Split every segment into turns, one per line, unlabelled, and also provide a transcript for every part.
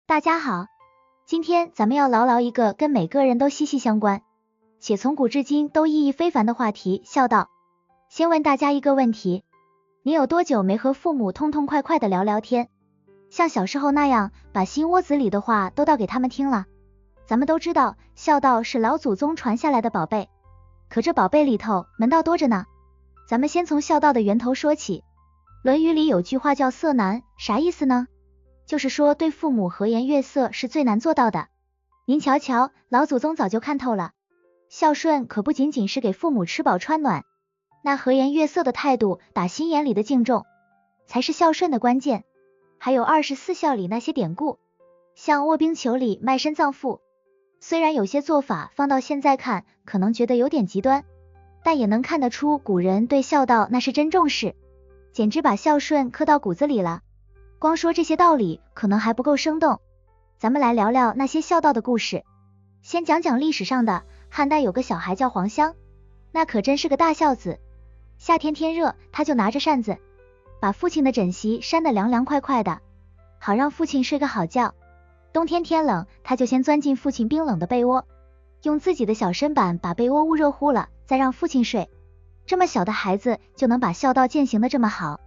大家好，今天咱们要唠一个跟每个人都息息相关，且从古至今都意义非凡的话题——孝道。先问大家一个问题，你有多久没和父母痛痛快快的聊聊天？像小时候那样，把心窝子里的话都道给他们听了。咱们都知道，孝道是老祖宗传下来的宝贝，可这宝贝里头门道多着呢。咱们先从孝道的源头说起。论语里有句话叫色难，啥意思呢？就是说对父母和颜悦色是最难做到的。您瞧瞧，老祖宗早就看透了，孝顺可不仅仅是给父母吃饱穿暖，那和颜悦色的态度，打心眼里的敬重，才是孝顺的关键。还有24孝里那些典故，像卧冰求鲤、卖身葬父，虽然有些做法放到现在看可能觉得有点极端，但也能看得出古人对孝道那是真重视，简直把孝顺刻到骨子里了。光说这些道理可能还不够生动，咱们来聊聊那些孝道的故事。先讲讲历史上的。汉代有个小孩叫黄香，那可真是个大孝子。夏天天热，他就拿着扇子，把父亲的枕席扇得凉凉快快的，好让父亲睡个好觉。冬天天冷，他就先钻进父亲冰冷的被窝，用自己的小身板把被窝捂热乎了，再让父亲睡。这么小的孩子就能把孝道践行得这么好，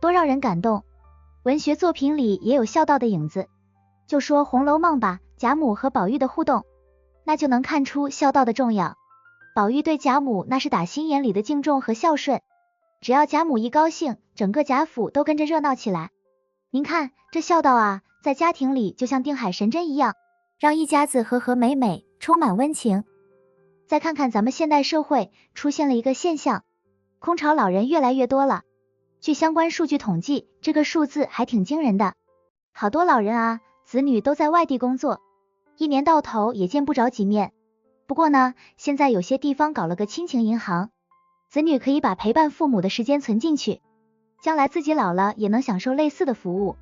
多让人感动。文学作品里也有孝道的影子，就说《红楼梦》吧，贾母和宝玉的互动，那就能看出孝道的重要。宝玉对贾母那是打心眼里的敬重和孝顺，只要贾母一高兴，整个贾府都跟着热闹起来。您看这孝道啊，在家庭里就像定海神针一样，让一家子和和美美，充满温情。再看看咱们现代社会，出现了一个现象，空巢老人越来越多了。据相关数据统计，这个数字还挺惊人的。好多老人啊，子女都在外地工作，一年到头也见不着几面。不过呢，现在有些地方搞了个亲情银行，子女可以把陪伴父母的时间存进去，将来自己老了也能享受类似的服务。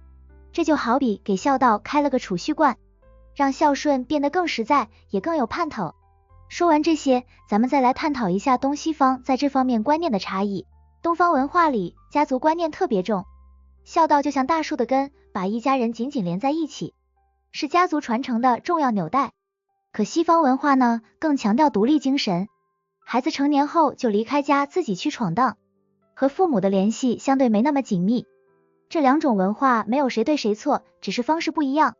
这就好比给孝道开了个储蓄罐，让孝顺变得更实在，也更有盼头。说完这些，咱们再来探讨一下东西方在这方面观念的差异。东方文化里，家族观念特别重，孝道就像大树的根，把一家人紧紧连在一起，是家族传承的重要纽带。可西方文化呢，更强调独立精神，孩子成年后就离开家自己去闯荡，和父母的联系相对没那么紧密。这两种文化没有谁对谁错，只是方式不一样。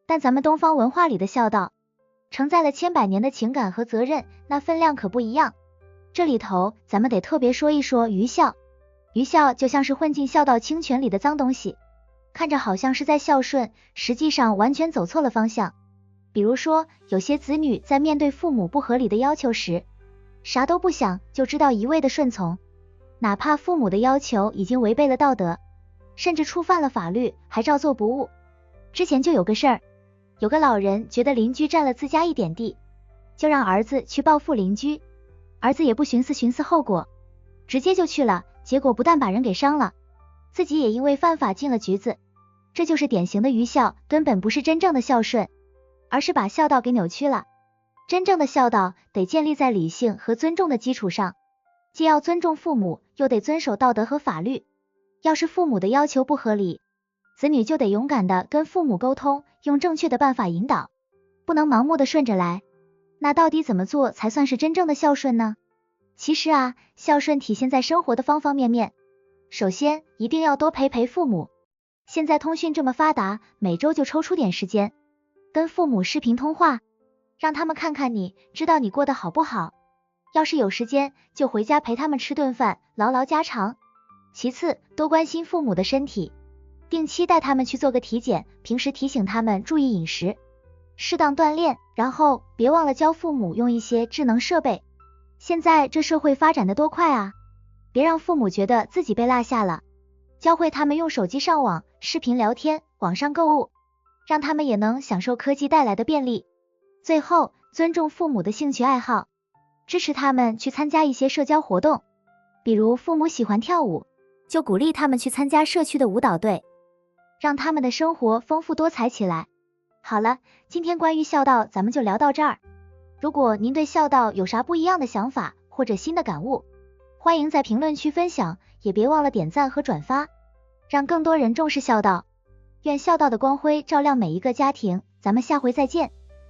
但咱们东方文化里的孝道，承载了千百年的情感和责任，那分量可不一样。这里头咱们得特别说一说愚孝。愚孝就像是混进孝道清泉里的脏东西，看着好像是在孝顺，实际上完全走错了方向。比如说，有些子女在面对父母不合理的要求时，啥都不想，就知道一味的顺从，哪怕父母的要求已经违背了道德，甚至触犯了法律，还照做不误。之前就有个事儿，有个老人觉得邻居占了自家一点地，就让儿子去报复邻居。儿子也不寻思后果，直接就去了，结果不但把人给伤了，自己也因为犯法进了局子。这就是典型的愚孝，根本不是真正的孝顺，而是把孝道给扭曲了。真正的孝道得建立在理性和尊重的基础上，既要尊重父母，又得遵守道德和法律。要是父母的要求不合理，子女就得勇敢的跟父母沟通，用正确的办法引导，不能盲目的顺着来。那到底怎么做才算是真正的孝顺呢？其实啊，孝顺体现在生活的方方面面。首先，一定要多陪父母。现在通讯这么发达，每周就抽出点时间，跟父母视频通话，让他们看看你，知道你过得好不好。要是有时间，就回家陪他们吃顿饭，唠家常。其次，多关心父母的身体，定期带他们去做个体检，平时提醒他们注意饮食，适当锻炼，然后别忘了教父母用一些智能设备。现在这社会发展的多快啊，别让父母觉得自己被落下了，教会他们用手机上网、视频聊天、网上购物，让他们也能享受科技带来的便利。最后，尊重父母的兴趣爱好，支持他们去参加一些社交活动，比如父母喜欢跳舞，就鼓励他们去参加社区的舞蹈队，让他们的生活丰富多彩起来。好了，今天关于孝道咱们就聊到这儿。如果您对孝道有啥不一样的想法或者新的感悟，欢迎在评论区分享，也别忘了点赞和转发，让更多人重视孝道。愿孝道的光辉照亮每一个家庭，咱们下回再见。